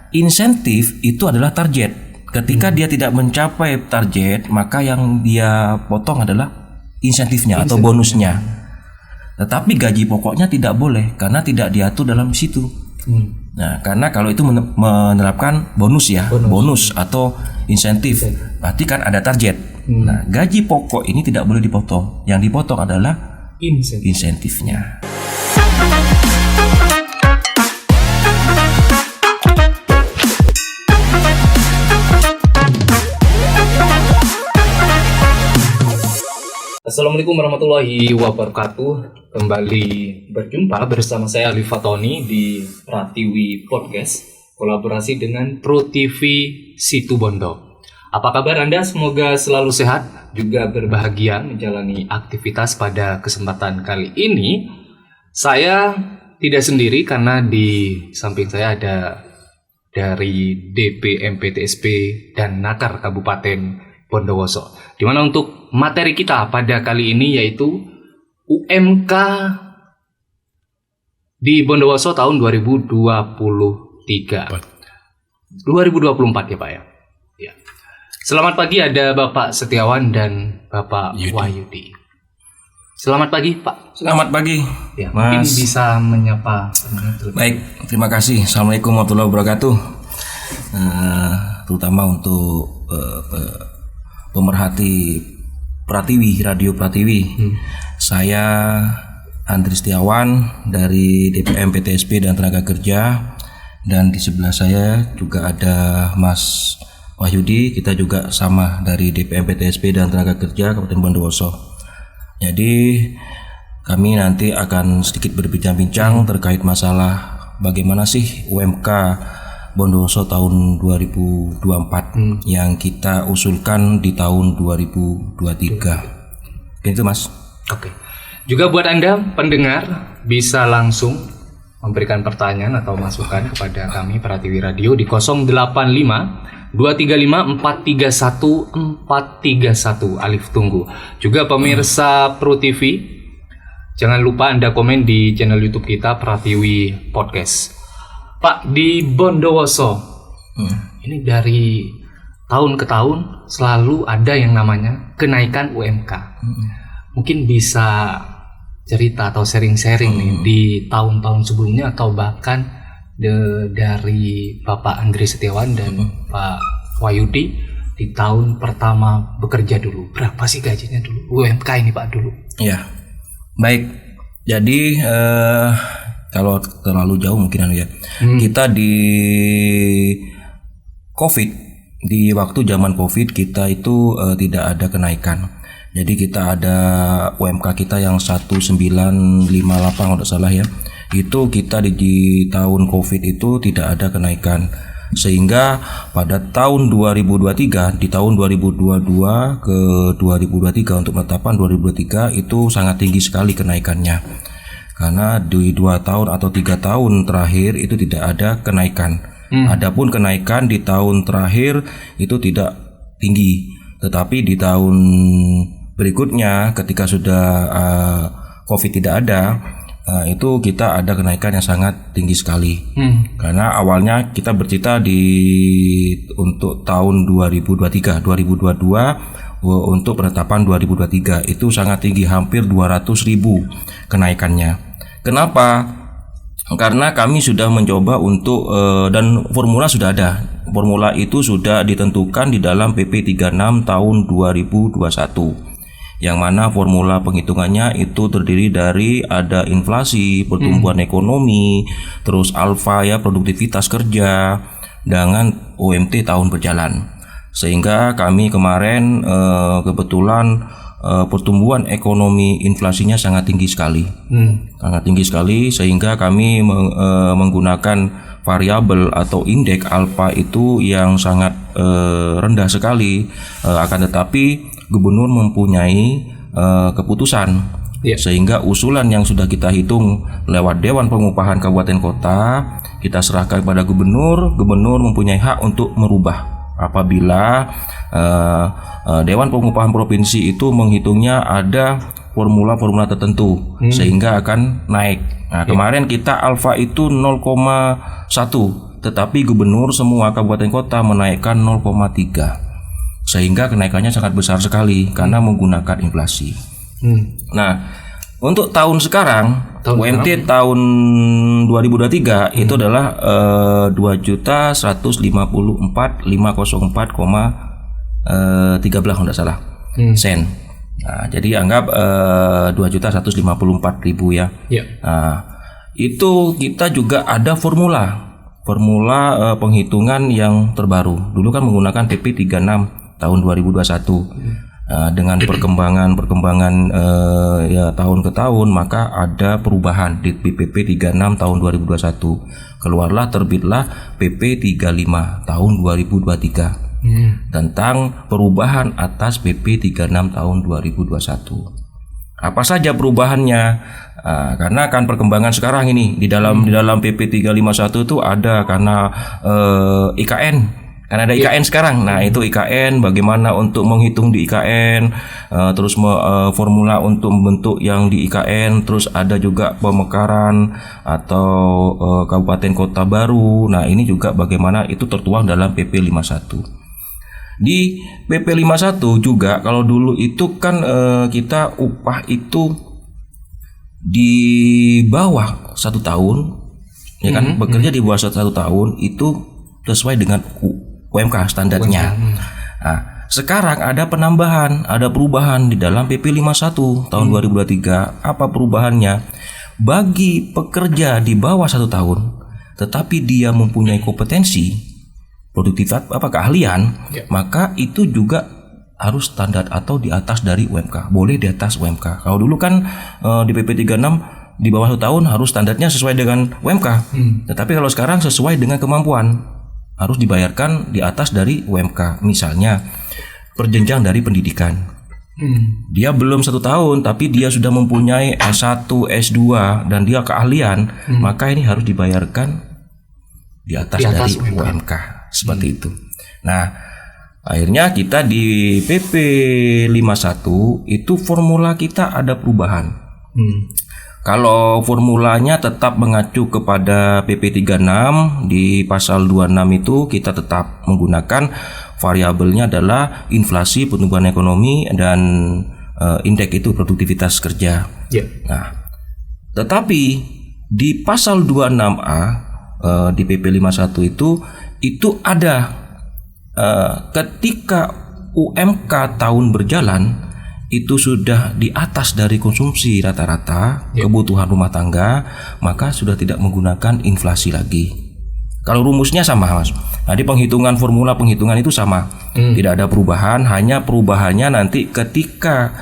insentif itu adalah target. Ketika dia tidak mencapai target, maka yang dia potong adalah insentifnya atau bonusnya. Tetapi gaji pokoknya tidak boleh karena tidak diatur dalam situ. Nah, karena kalau itu menerapkan bonus atau insentif, berarti kan ada target. Nah, gaji pokok ini tidak boleh dipotong. Yang dipotong adalah insentifnya. Assalamualaikum warahmatullahi wabarakatuh. Kembali berjumpa bersama saya Ali Fatoni di Pratiwi Podcast, kolaborasi dengan Pro TV Situbondo. Apa kabar Anda? Semoga selalu sehat, juga berbahagia menjalani aktivitas pada kesempatan kali ini. Saya tidak sendiri karena di samping saya ada dari DP MPTSP dan Nakar Kabupaten Bondowoso. Di mana untuk materi kita pada kali ini yaitu UMK di Bondowoso tahun 2023. 2024 ya Pak ya. Ya. Selamat pagi, ada Bapak Setiawan dan Bapak Wahyudi. Selamat pagi Pak. Selamat pagi. Ya, mungkin bisa menyapa. Baik, terima kasih. Assalamualaikum warahmatullahi wabarakatuh. Terutama untuk pemerhati Pratiwi, Radio Pratiwi. Saya Andri Setiawan dari DPM PTSP dan Tenaga Kerja, dan di sebelah saya juga ada Mas Wahyudi. Kita juga sama dari DPM PTSP dan Tenaga Kerja Kabupaten Bondowoso. Jadi kami nanti akan sedikit berbincang-bincang terkait masalah bagaimana sih UMK Bondowoso tahun 2024 yang kita usulkan di tahun 2023. Gitu Mas. Oke. Juga buat Anda pendengar bisa langsung memberikan pertanyaan atau masukan kepada kami Pratiwi Radio di 085 235 431 431 alif tunggu. Juga pemirsa Pro TV, jangan lupa Anda komen di channel YouTube kita Pratiwi Podcast. Pak, di Bondowoso ini dari tahun ke tahun selalu ada yang namanya kenaikan UMK. Mungkin bisa cerita atau sharing-sharing nih di tahun-tahun sebelumnya atau bahkan dari Bapak Andri Setiawan dan Pak Wahyudi di tahun pertama bekerja dulu. Berapa sih gajinya dulu? UMK ini Pak dulu. Ya, baik. Jadi kalau terlalu jauh mungkin ya. Kita di COVID, di waktu zaman COVID kita itu tidak ada kenaikan. Jadi kita ada UMK kita yang 1958 kalau tidak salah ya. Itu kita di tahun COVID itu tidak ada kenaikan. Sehingga pada tahun 2023, di tahun 2022 ke 2023 untuk penetapan 2023 itu sangat tinggi sekali kenaikannya. Karena di 2 tahun atau 3 tahun terakhir itu tidak ada kenaikan. Adapun kenaikan di tahun terakhir itu tidak tinggi. Tetapi di tahun berikutnya ketika sudah COVID tidak ada, itu kita ada kenaikan yang sangat tinggi sekali. Karena awalnya kita bercita untuk tahun 2023, 2022 untuk penetapan 2023 itu sangat tinggi, hampir 200.000 kenaikannya. Kenapa? Karena kami sudah mencoba untuk dan formula sudah ada. Formula itu sudah ditentukan di dalam PP 36 tahun 2021. Yang mana formula penghitungannya itu terdiri dari ada inflasi, pertumbuhan ekonomi, terus alfa ya produktivitas kerja dengan UMT tahun berjalan. Sehingga kami kemarin kebetulan pertumbuhan ekonomi inflasinya sangat tinggi sekali. Sangat tinggi sekali sehingga kami menggunakan variabel atau indeks alfa itu yang sangat rendah sekali. Akan tetapi gubernur mempunyai keputusan, sehingga usulan yang sudah kita hitung lewat Dewan Pengupahan Kabupaten Kota kita serahkan kepada gubernur. Gubernur mempunyai hak untuk merubah apabila Dewan Pengupahan Provinsi itu menghitungnya ada formula-formula tertentu sehingga akan naik. Nah, kemarin kita alfa itu 0,1 tetapi gubernur semua kabupaten kota menaikkan 0,3. Sehingga kenaikannya sangat besar sekali karena menggunakan inflasi. Nah, untuk tahun sekarang, UMT tahun 2023 itu adalah 2.154.504,13 kalau tidak salah sen. Nah, jadi anggap 2.154.000 ya. Nah, itu kita juga ada formula penghitungan yang terbaru. Dulu kan menggunakan PP 36 tahun 2021. Dengan perkembangan ya tahun ke tahun, maka ada perubahan di PP 36 tahun 2021. Terbitlah PP 35 tahun 2023 tentang perubahan atas PP 36 tahun 2021. Apa saja perubahannya? Karena kan perkembangan sekarang ini di dalam PP 351 itu ada karena IKN. Karena ada IKN sekarang. Nah, itu IKN bagaimana untuk menghitung di IKN, terus formula untuk membentuk yang di IKN, terus ada juga pemekaran atau kabupaten kota baru. Nah, ini juga bagaimana itu tertuang dalam PP 51. Di PP 51 juga kalau dulu itu kan kita upah itu di bawah 1 tahun, ya kan, bekerja di bawah 1 tahun itu sesuai dengan UMK standarnya. Nah, sekarang ada penambahan, ada perubahan di dalam PP 51 tahun 2023. Apa perubahannya? Bagi pekerja di bawah 1 tahun, tetapi dia mempunyai kompetensi, produktivitas, keahlian, maka itu juga harus standar atau di atas dari UMK. Boleh di atas UMK. Kalau dulu kan di PP 36 di bawah 1 tahun harus standarnya sesuai dengan UMK. Tetapi kalau sekarang sesuai dengan kemampuan, harus dibayarkan di atas dari UMK. Misalnya perjenjang dari pendidikan, dia belum 1 tahun tapi dia sudah mempunyai S1, S2 dan dia keahlian, maka ini harus dibayarkan di atas dari UMK. Seperti itu. Nah, akhirnya kita di PP 51 itu formula kita ada perubahan. Kalau formulanya tetap mengacu kepada PP 36 di pasal 26 itu kita tetap menggunakan variabelnya adalah inflasi, pertumbuhan ekonomi, dan indeks itu produktivitas kerja. Nah, tetapi di pasal 26A di PP 51 itu ada ketika UMK tahun berjalan itu sudah di atas dari konsumsi rata-rata kebutuhan rumah tangga, maka sudah tidak menggunakan inflasi lagi. Kalau rumusnya sama, Mas. Jadi formula penghitungan itu sama. Tidak ada perubahan, hanya perubahannya nanti ketika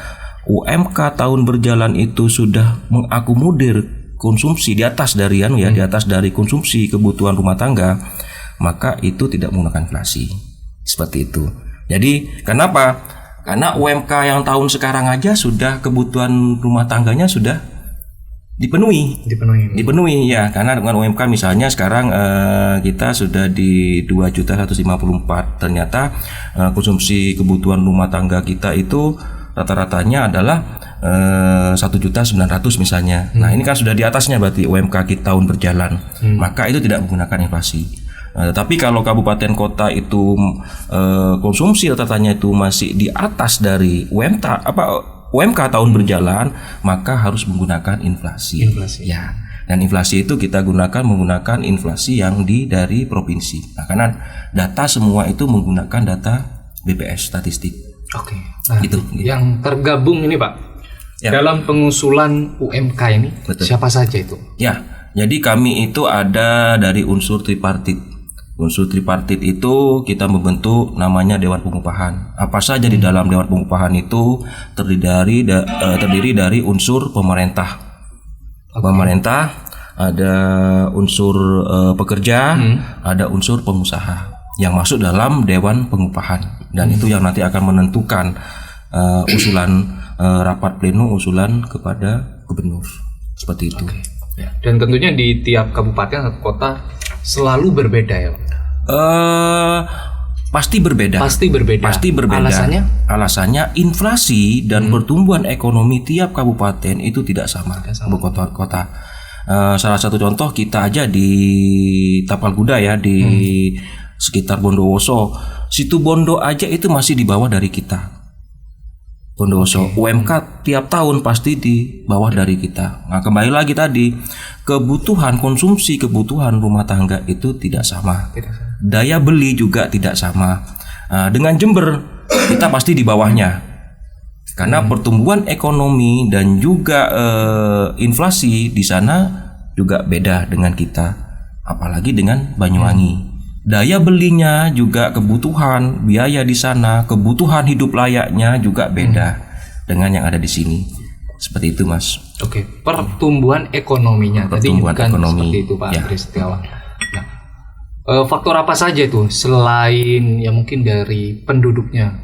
UMK tahun berjalan itu sudah mengakomodir konsumsi di atas dari di atas dari konsumsi kebutuhan rumah tangga, maka itu tidak menggunakan inflasi. Seperti itu. Jadi kenapa? Karena UMK yang tahun sekarang aja sudah kebutuhan rumah tangganya sudah dipenuhi ya. Karena dengan UMK misalnya sekarang kita sudah di 2.154.000. Ternyata konsumsi kebutuhan rumah tangga kita itu rata-ratanya adalah 1.900.000 misalnya. Nah, ini kan sudah di atasnya berarti UMK kita tahun berjalan. Maka itu tidak menggunakan inflasi. Tapi kalau kabupaten kota itu konsumsi rata-ratanya itu masih di atas dari UMK tahun berjalan, maka harus menggunakan inflasi. Ya. Dan inflasi itu kita menggunakan inflasi yang dari provinsi. Nah, karena data semua itu menggunakan data BPS statistik. Oke. Nah, itu yang tergabung ini, Pak. Dalam pengusulan UMK ini, siapa saja itu? Ya. Jadi kami itu ada dari unsur tripartit. Unsur tripartit itu kita membentuk namanya Dewan Pengupahan. Apa saja di dalam Dewan Pengupahan itu terdiri dari unsur pemerintah. Pemerintah, ada unsur pekerja, ada unsur pengusaha yang masuk dalam Dewan Pengupahan. Dan itu yang nanti akan menentukan usulan rapat pleno, usulan kepada gubernur. Seperti itu. Ya. Dan tentunya di tiap kabupaten atau kota selalu berbeda ya, Pak? Pasti berbeda. Alasannya inflasi dan pertumbuhan ekonomi tiap kabupaten itu tidak sama. Kabupaten kota. Salah satu contoh kita aja di Tapal Kuda ya, di sekitar Bondowoso. Situ Bondo aja itu masih di bawah dari kita. Bondowoso, UMK tiap tahun pasti di bawah dari kita. Nah, kembali lagi tadi, kebutuhan konsumsi, kebutuhan rumah tangga itu tidak sama. Daya beli juga tidak sama. Nah, dengan Jember kita pasti di bawahnya. Karena pertumbuhan ekonomi dan juga inflasi di sana juga beda dengan kita, apalagi dengan Banyuwangi. Daya belinya juga, kebutuhan biaya di sana, kebutuhan hidup layaknya juga beda dengan yang ada di sini. Seperti itu, Mas. Oke, pertumbuhan ekonominya Pertumbuhan tadi kan ekonomi. seperti itu Pak Ya. Andri Setiawan. Nah, faktor apa saja itu selain ya mungkin dari penduduknya?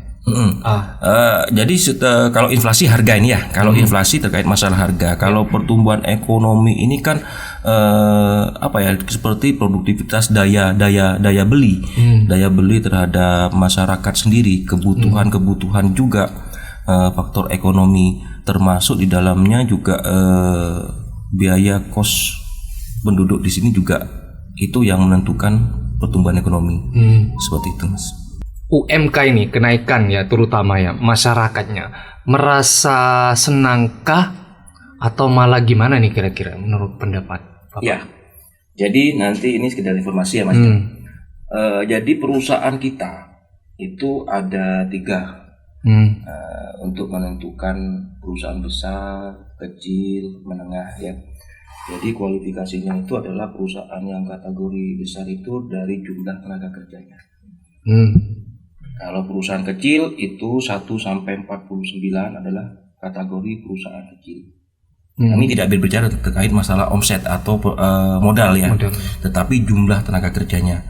Jadi kalau inflasi harga ini ya, kalau inflasi terkait masalah harga, kalau pertumbuhan ekonomi ini kan seperti produktivitas daya beli, daya beli terhadap masyarakat sendiri, kebutuhan juga, faktor ekonomi termasuk di dalamnya juga biaya kos penduduk di sini juga itu yang menentukan pertumbuhan ekonomi. Seperti itu, Mas. UMK ini kenaikan ya, terutama ya masyarakatnya merasa senangkah atau malah gimana nih kira-kira menurut pendapat Bapak? Ya, jadi nanti ini sekedar informasi ya, Mas. Jadi perusahaan kita itu ada 3 untuk menentukan perusahaan besar, kecil, menengah ya. Jadi kualifikasinya itu adalah perusahaan yang kategori besar itu dari jumlah tenaga kerjanya. Kalau perusahaan kecil itu 1 sampai 49 adalah kategori perusahaan kecil. Kami tidak berbicara terkait masalah omset atau modal ya, tetapi jumlah tenaga kerjanya.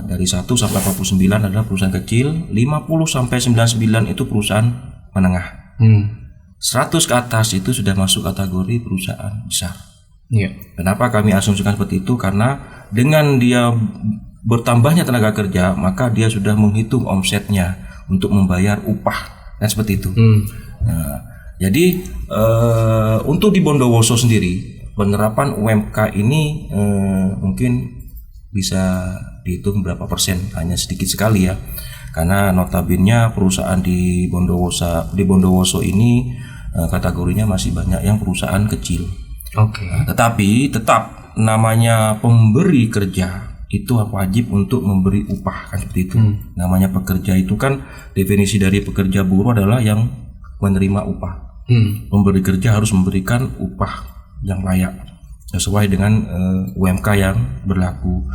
Dari 1 sampai 49 adalah perusahaan kecil, 50 sampai 99 itu perusahaan menengah. 100 ke atas itu sudah masuk kategori perusahaan besar. Kenapa kami asumsikan seperti itu? Karena dengan dia bertambahnya tenaga kerja, maka dia sudah menghitung omsetnya untuk membayar upah dan seperti itu. Nah, jadi untuk di Bondowoso sendiri penerapan UMK ini mungkin bisa dihitung berapa persen, hanya sedikit sekali ya, karena notabene perusahaan di Bondowoso ini kategorinya masih banyak yang perusahaan kecil. Nah, tetapi tetap namanya pemberi kerja itu wajib untuk memberi upah kan seperti itu. Namanya pekerja itu kan, definisi dari pekerja buruh adalah yang menerima upah. Pemberi kerja harus memberikan upah yang layak sesuai dengan UMK yang berlaku.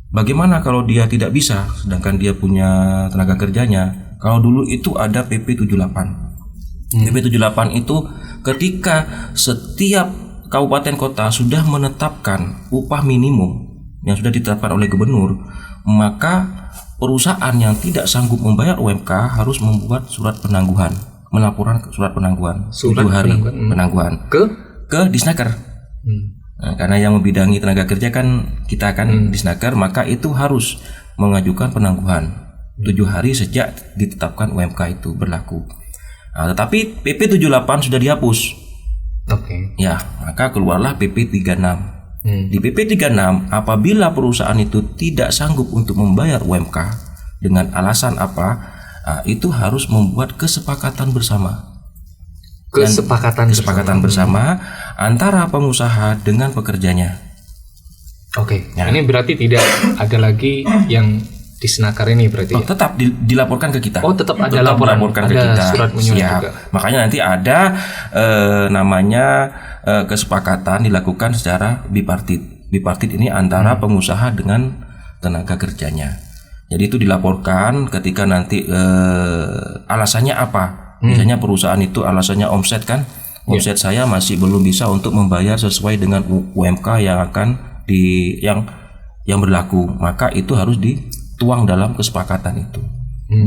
Bagaimana kalau dia tidak bisa sedangkan dia punya tenaga kerjanya? Kalau dulu itu ada PP 78. PP 78 itu ketika setiap kabupaten kota sudah menetapkan upah minimum yang sudah ditetapkan oleh gubernur, maka perusahaan yang tidak sanggup membayar UMK harus membuat surat penangguhan, melaporkan surat penangguhan 7 hari penangguhan ke Disnaker. Nah, karena yang membidangi tenaga kerja kan kita kan Disnaker, maka itu harus mengajukan penangguhan 7 hari sejak ditetapkan UMK itu berlaku. Nah, tetapi PP 78 sudah dihapus. Ya, maka keluarlah PP 36. Di PP 36, apabila perusahaan itu tidak sanggup untuk membayar UMK dengan alasan apa, itu harus membuat kesepakatan bersama. Kesepakatan bersama antara pengusaha dengan pekerjanya. Ya. Ini berarti tidak ada lagi yang di Senaker ini berarti ya? Tetap dilaporkan ke kita. Tetap ada laporan ke ada kita. Surat menyurat juga. Makanya nanti ada namanya kesepakatan dilakukan secara bipartit. Bipartit ini antara pengusaha dengan tenaga kerjanya. Jadi itu dilaporkan ketika nanti alasannya apa. Misalnya perusahaan itu alasannya omset kan. Omset saya masih belum bisa untuk membayar sesuai dengan UMK yang akan yang berlaku. Maka itu harus dituang dalam kesepakatan itu.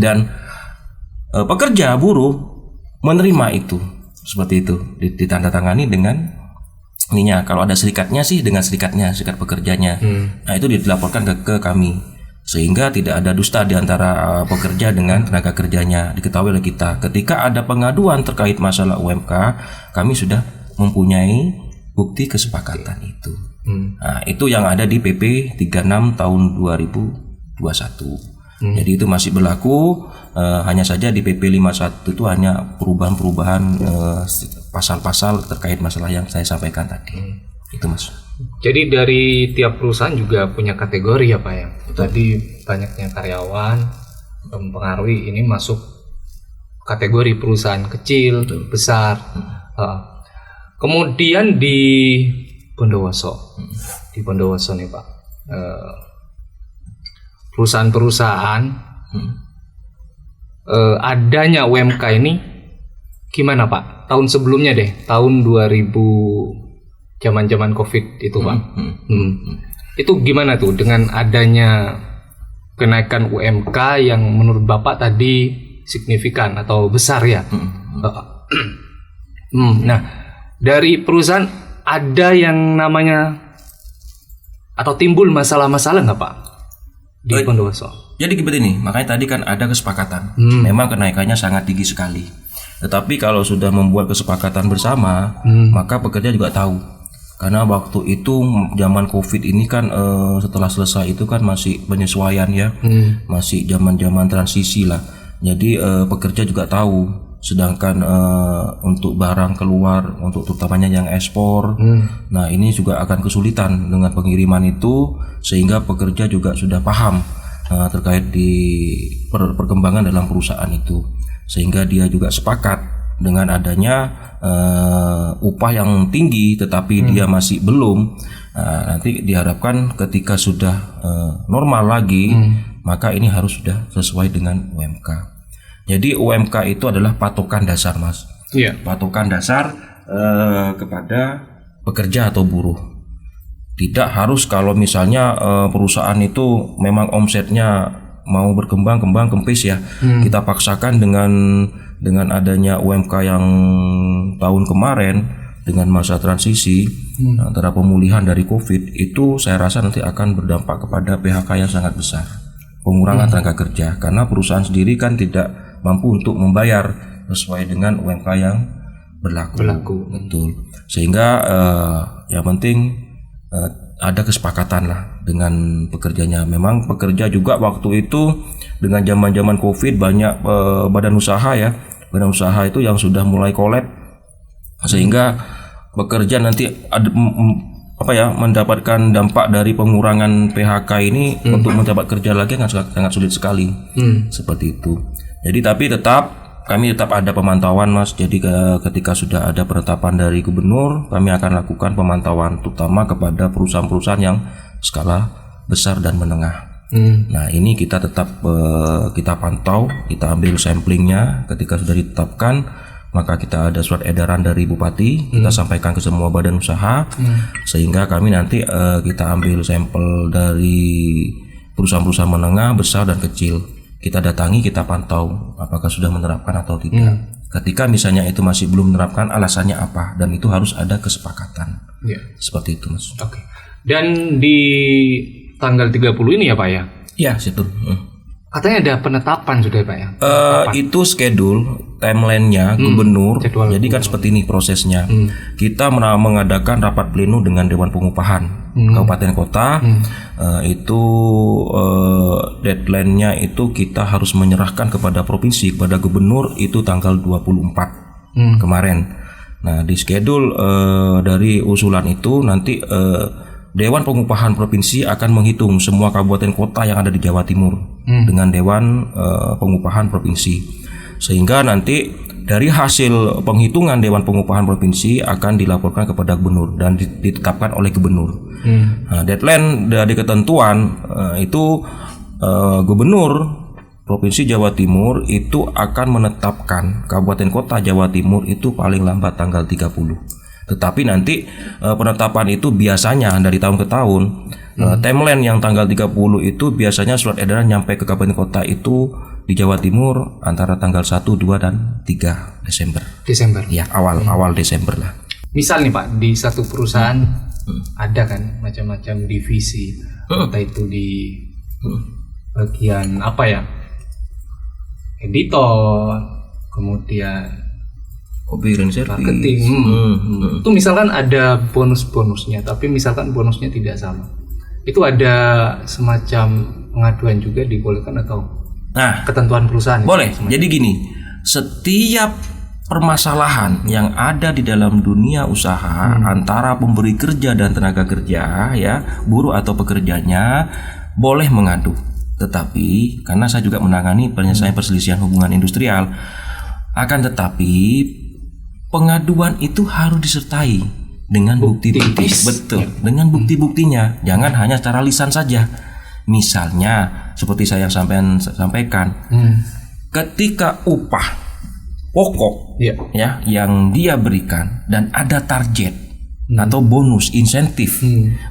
Dan pekerja buruh menerima itu. Seperti itu, ditandatangani dengan ininya. Kalau ada serikatnya sih dengan serikatnya, serikat pekerjanya. Nah, itu dilaporkan ke kami sehingga tidak ada dusta di antara pekerja dengan tenaga kerjanya. Diketahui oleh kita. Ketika ada pengaduan terkait masalah UMK, kami sudah mempunyai bukti kesepakatan itu. Nah, itu yang ada di PP 36 tahun 2021. Jadi itu masih berlaku, hanya saja di PP 51 itu hanya perubahan-perubahan pasal-pasal terkait masalah yang saya sampaikan tadi. Itu Mas. Jadi dari tiap perusahaan juga punya kategori ya Pak ya. Tadi banyaknya karyawan mempengaruhi ini masuk kategori perusahaan kecil, besar. Kemudian di Bondowoso, nih Pak, perusahaan-perusahaan adanya UMK ini gimana Pak? Tahun sebelumnya deh, tahun 2000 zaman COVID itu Pak. Itu gimana tuh dengan adanya kenaikan UMK yang menurut Bapak tadi signifikan atau besar ya? Nah, dari perusahaan ada yang namanya atau timbul masalah-masalah nggak Pak di Bondowoso? Jadi begini, makanya tadi kan ada kesepakatan. Memang kenaikannya sangat tinggi sekali. Tetapi kalau sudah membuat kesepakatan bersama, maka pekerja juga tahu. Karena waktu itu zaman COVID ini kan setelah selesai itu kan masih penyesuaian ya, masih zaman-zaman transisi lah. Jadi pekerja juga tahu. Sedangkan untuk barang keluar, untuk terutamanya yang ekspor, nah ini juga akan kesulitan dengan pengiriman itu, sehingga pekerja juga sudah paham terkait di perkembangan dalam perusahaan itu, sehingga dia juga sepakat dengan adanya upah yang tinggi, tetapi dia masih belum. Nanti diharapkan ketika sudah normal lagi, maka ini harus sudah sesuai dengan UMK. Jadi UMK itu adalah patokan dasar Mas. Iya. Patokan dasar kepada pekerja atau buruh. Tidak harus kalau misalnya perusahaan itu memang omsetnya mau berkembang kempis ya, kita paksakan dengan adanya UMK yang tahun kemarin dengan masa transisi antara pemulihan dari COVID itu, saya rasa nanti akan berdampak kepada PHK yang sangat besar, pengurangan tenaga kerja, karena perusahaan sendiri kan tidak mampu untuk membayar sesuai dengan UMK yang berlaku. Betul. Sehingga yang penting ada kesepakatan lah dengan pekerjanya. Memang pekerja juga waktu itu dengan zaman COVID banyak badan usaha itu yang sudah mulai kolab, sehingga pekerja nanti ada mendapatkan dampak dari pengurangan PHK ini untuk mendapat kerja lagi sangat sulit sekali. Seperti itu. Jadi tapi kami tetap ada pemantauan Mas. Jadi ketika sudah ada penetapan dari gubernur, kami akan lakukan pemantauan terutama kepada perusahaan-perusahaan yang skala besar dan menengah. Nah ini kita tetap kita pantau, kita ambil samplingnya. Ketika sudah ditetapkan, maka kita ada surat edaran dari Bupati, kita sampaikan ke semua badan usaha, sehingga kami nanti kita ambil sampel dari perusahaan-perusahaan menengah, besar dan kecil. Kita datangi, kita pantau apakah sudah menerapkan atau tidak. Ketika misalnya itu masih belum menerapkan, alasannya apa, dan itu harus ada kesepakatan. Seperti itu Mas. Oke. Dan di tanggal 30 ini ya Pak ya? Iya, situ. Katanya ada penetapan sudah Pak ya? Itu schedule timeline-nya gubernur. Jadi kan seperti ini prosesnya. Kita mengadakan rapat pleno dengan Dewan Pengupahan Kabupaten Kota. Itu deadline-nya itu kita harus menyerahkan kepada provinsi, kepada gubernur itu tanggal 24 kemarin. Nah di schedule dari usulan itu nanti Dewan Pengupahan Provinsi akan menghitung semua kabupaten kota yang ada di Jawa Timur dengan Dewan Pengupahan Provinsi, sehingga nanti dari hasil penghitungan Dewan Pengupahan Provinsi akan dilaporkan kepada gubernur dan ditetapkan oleh gubernur. Nah, deadline dari ketentuan itu gubernur Provinsi Jawa Timur itu akan menetapkan kabupaten kota Jawa Timur itu paling lambat tanggal 30. Tetapi nanti penetapan itu biasanya dari tahun ke tahun. Timeline yang tanggal 30 itu biasanya surat edaran nyampe ke kabupaten kota itu di Jawa Timur antara tanggal 1, 2 dan 3 Desember. Ya, awal Desember lah. Misal nih Pak, di satu perusahaan ada kan macam-macam divisi. Entah itu di bagian apa ya? Editor, kemudian Copy and service. marketing. Itu misalkan ada bonus-bonusnya, tapi misalkan bonusnya tidak sama. Itu ada semacam pengaduan juga dibolehkan atau Nah, ketentuan perusahaan? boleh. Jadi gini, setiap permasalahan yang ada di dalam dunia usaha antara pemberi kerja dan tenaga kerja, ya, buruh atau pekerjanya boleh mengadu. Tetapi karena saya juga menangani penyelesaian perselisihan hubungan industrial, akan tetapi pengaduan itu harus disertai dengan bukti-bukti. Betul, dengan bukti-buktinya. Jangan hanya secara lisan saja. Misalnya seperti saya sampaikan, ketika upah pokok ya yang dia berikan dan ada target atau bonus insentif,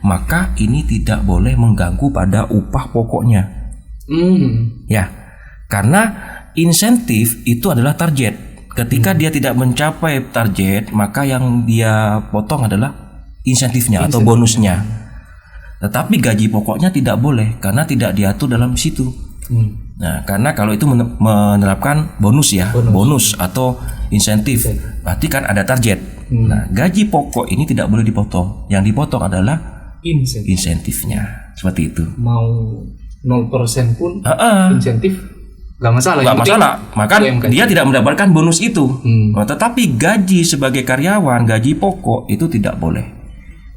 maka ini tidak boleh mengganggu pada upah pokoknya. Ya, karena insentif itu adalah target. Ketika dia tidak mencapai target, maka yang dia potong adalah insentifnya atau bonusnya. Tetapi gaji pokoknya tidak boleh karena tidak diatur dalam situ. Nah, karena kalau itu menerapkan bonus ya, bonus atau insentif, berarti kan ada target. Nah, gaji pokok ini tidak boleh dipotong. Yang dipotong adalah insentifnya. Seperti itu. Mau 0% pun insentif nggak masalah. Nggak masalah. Maka dia tidak mendapatkan bonus itu. Nah, tetapi gaji sebagai karyawan, gaji pokok itu tidak boleh.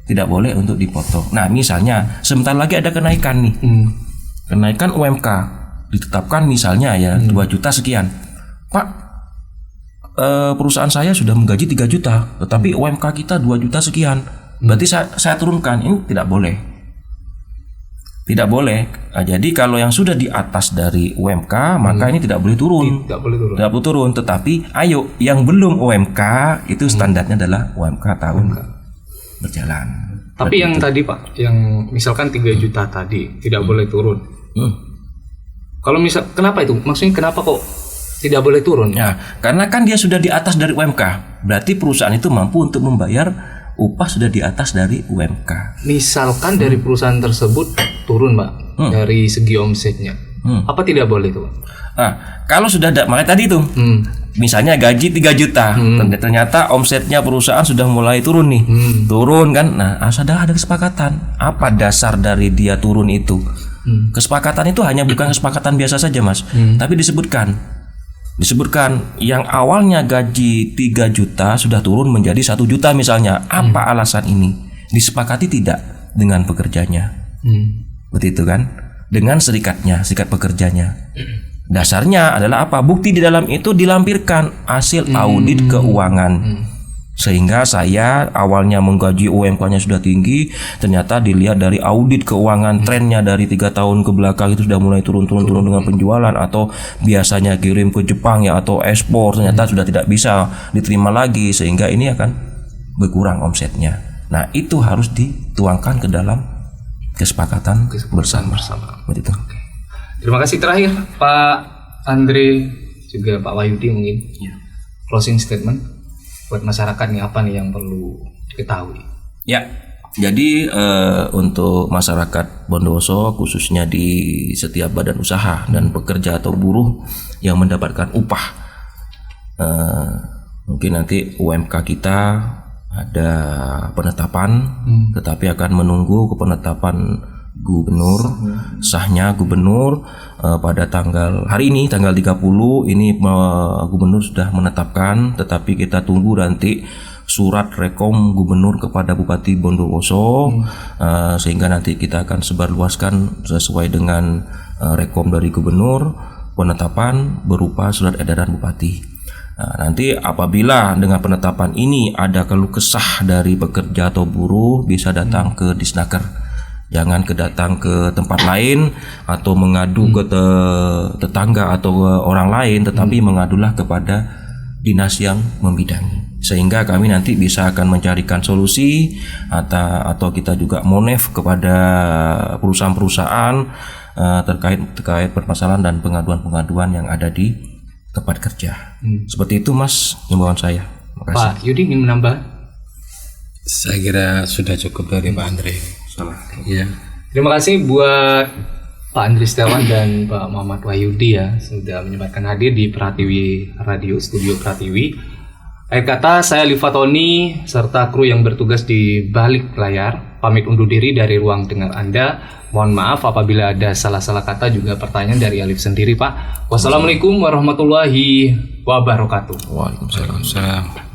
Tidak boleh untuk dipotong. Nah, misalnya sebentar lagi ada kenaikan nih. Kenaikan UMK ditetapkan misalnya ya 2 juta sekian. Pak, perusahaan saya sudah menggaji 3 juta, tetapi UMK kita 2 juta sekian. Berarti saya turunkan. Ini tidak boleh. Tidak boleh. Nah, jadi kalau yang sudah di atas dari UMK, maka ini tidak boleh turun. Tidak boleh turun. Tidak boleh turun. Tetapi ayo yang belum UMK itu standarnya adalah UMK tahun berjalan. Tapi yang tadi Pak, yang misalkan 3 juta tadi tidak boleh turun. Kalau misal, kenapa itu? Maksudnya kenapa kok tidak boleh turun? Ya, karena kan dia sudah di atas dari UMK. Berarti perusahaan itu mampu untuk membayar upah sudah di atas dari UMK. Misalkan dari perusahaan tersebut turun, Pak, dari segi omsetnya. Apa tidak boleh itu, Pak? Nah, kalau sudah ada, makanya tadi itu, misalnya gaji 3 juta, ternyata omsetnya perusahaan sudah mulai turun nih, turun kan? Nah, sudah ada kesepakatan. Apa dasar dari dia turun itu? Kesepakatan itu hanya bukan kesepakatan biasa saja, Mas, tapi disebutkan yang awalnya gaji 3 juta sudah turun menjadi 1 juta misalnya. Apa alasan ini? Disepakati tidak dengan pekerjanya. Begitu kan? Dengan serikat pekerjanya. Dasarnya adalah apa? Bukti di dalam itu dilampirkan hasil audit keuangan. Sehingga saya awalnya menggaji UMK-nya sudah tinggi, ternyata dilihat dari audit keuangan trennya dari 3 tahun ke belakang itu sudah mulai turun dengan penjualan, atau biasanya kirim ke Jepang ya atau ekspor ternyata sudah tidak bisa diterima lagi, sehingga ini akan berkurang omsetnya. Nah, itu harus dituangkan ke dalam kesepakatan bersama. Begitu. Terima kasih. Terakhir Pak Andre juga Pak Wahyudi mungkin closing statement buat masyarakat nih, apa nih yang perlu diketahui? Ya, jadi untuk masyarakat Bondowoso khususnya di setiap badan usaha dan pekerja atau buruh yang mendapatkan upah, mungkin nanti UMK kita ada penetapan, tetapi akan menunggu penetapan gubernur, sahnya gubernur pada hari ini tanggal 30 ini gubernur sudah menetapkan, tetapi kita tunggu nanti surat rekom gubernur kepada Bupati Bondowoso, sehingga nanti kita akan sebarluaskan sesuai dengan rekom dari gubernur, penetapan berupa surat edaran bupati. Nanti apabila dengan penetapan ini ada keluh kesah dari pekerja atau buruh, bisa datang ke Disnaker. Jangan datang ke tempat lain atau mengadu ke tetangga atau ke orang lain, tetapi mengadulah kepada dinas yang membidangi, sehingga kami nanti bisa akan mencarikan solusi atau kita juga monef kepada perusahaan-perusahaan terkait permasalahan dan pengaduan-pengaduan yang ada di tempat kerja. Seperti itu, Mas, himbauan saya. Makasih. Pak Yudi ingin menambah? Saya kira sudah cukup dari Pak Andre. Ya. Terima kasih buat Pak Andre Setiawan dan Pak Muhammad Wahyudi ya, sudah menyempatkan hadir di Pratiwi Radio, Studio Pratiwi. Akhir kata, saya Liva Tony serta kru yang bertugas di balik layar pamit undur diri dari ruang dengar Anda. Mohon maaf apabila ada salah-salah kata juga pertanyaan dari Alif sendiri, Pak. Wassalamualaikum warahmatullahi wabarakatuh. Waalaikumsalam. Waalaikumsalam.